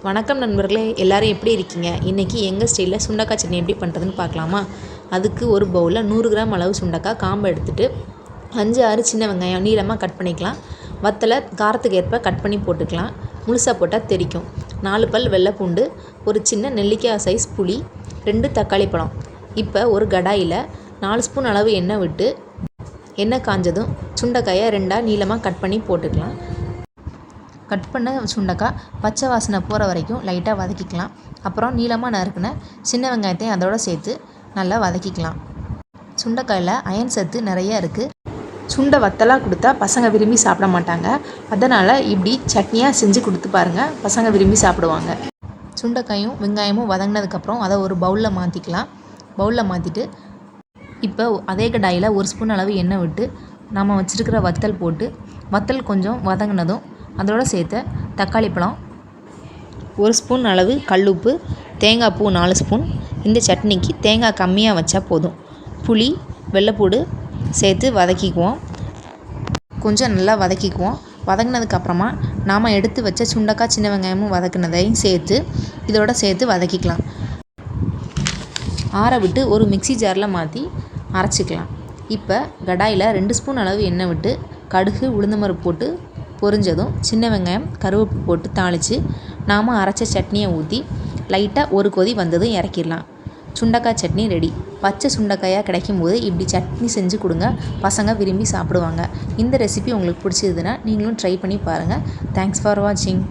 வணக்கம் நண்பர்களே, எல்லாரும் எப்படி இருக்கீங்க? இன்றைக்கி எங்கள் ஸ்டைலில் சுண்டக்காய் சட்னி எப்படி பண்ணுறதுன்னு பார்க்கலாமா? அதுக்கு ஒரு பவுலில் 100 கிராம் அளவு சுண்டக்காய் காம்பை எடுத்துகிட்டு 5-6 சின்ன வெங்காயம் நீளமாக கட் பண்ணிக்கலாம். வத்தலை காரத்துக்கு ஏற்ப கட் பண்ணி போட்டுக்கலாம். முழுசாக போட்டால் தெரிக்கும். 4 பல் வெள்ளை பூண்டு, ஒரு சின்ன நெல்லிக்காய் சைஸ் புளி, 2 தக்காளி பழம். இப்போ ஒரு கடாயில் 4 ஸ்பூன் அளவு எண்ணெய் விட்டு எண்ணெய் காஞ்சதும் சுண்டைக்காயை 2ஆக நீளமாக கட் பண்ணி போட்டுக்கலாம். கட் பண்ண சுண்டைக்காய் பச்சை வாசனை போகிற வரைக்கும் லைட்டாக வதக்கிக்கலாம். அப்புறம் நீளமாக நறுக்கின சின்ன வெங்காயத்தையும் அதோடு சேர்த்து நல்லா வதக்கிக்கலாம். சுண்டைக்காயில் அயன் சத்து நிறைய இருக்குது. சுண்டை வத்தலாக கொடுத்தா பசங்க விரும்பி சாப்பிட மாட்டாங்க. அதனால் இப்படி சட்னியாக செஞ்சு கொடுத்து பாருங்கள், பசங்க விரும்பி சாப்பிடுவாங்க. சுண்டைக்காயும் வெங்காயமும் வதங்கினதுக்கப்புறம் அதை ஒரு பவுலில் மாற்றிக்கலாம். பவுலில் மாற்றிட்டு இப்போ அதே கடாயில் 1 ஸ்பூன் அளவு எண்ணெய் விட்டு நம்ம வச்சுருக்கிற வத்தல் போட்டு வத்தல் கொஞ்சம் வதங்கினதும் அதோடு சேர்த்து தக்காளி பழம், 1 ஸ்பூன் அளவு கல்லுப்பு, தேங்காய் பூ 4 ஸ்பூன். இந்த சட்னிக்கு தேங்காய் கம்மியாக வச்சா போதும். புளி, வெள்ளைப்பூடு சேர்த்து வதக்கிக்குவோம். கொஞ்சம் நல்லா வதக்கிக்குவோம். வதங்கினதுக்கப்புறமா நாம் எடுத்து வச்ச சுண்டைக்காய் சின்ன வெங்காயமும் வதக்கினதையும் சேர்த்து இதோட சேர்த்து வதக்கிக்கலாம். ஆற விட்டு ஒரு மிக்சி ஜாரில் மாற்றி அரைச்சிக்கலாம். இப்போ கடாயில் 2 ஸ்பூன் அளவு எண்ணெய் விட்டு கடுகு, உளுந்தம்பருப்பு போட்டு பொரிஞ்சதும் சின்ன வெங்காயம், கருவேப்பிலை போட்டு தாளித்து நாம் அரைச்ச சட்னியை ஊற்றி லைட்டாக ஒரு கொதி வந்ததும் இறக்கிடலாம். சுண்டைக்காய் சட்னி ரெடி. பச்சை சுண்டைக்காயாக கிடைக்கும்போது இப்படி சட்னி செஞ்சு கொடுங்க, பசங்க விரும்பி சாப்பிடுவாங்க. இந்த ரெசிபி உங்களுக்கு பிடிச்சிருதுன்னா நீங்களும் ட்ரை பண்ணி பாருங்கள். தேங்க்ஸ் ஃபார் வாட்சிங்.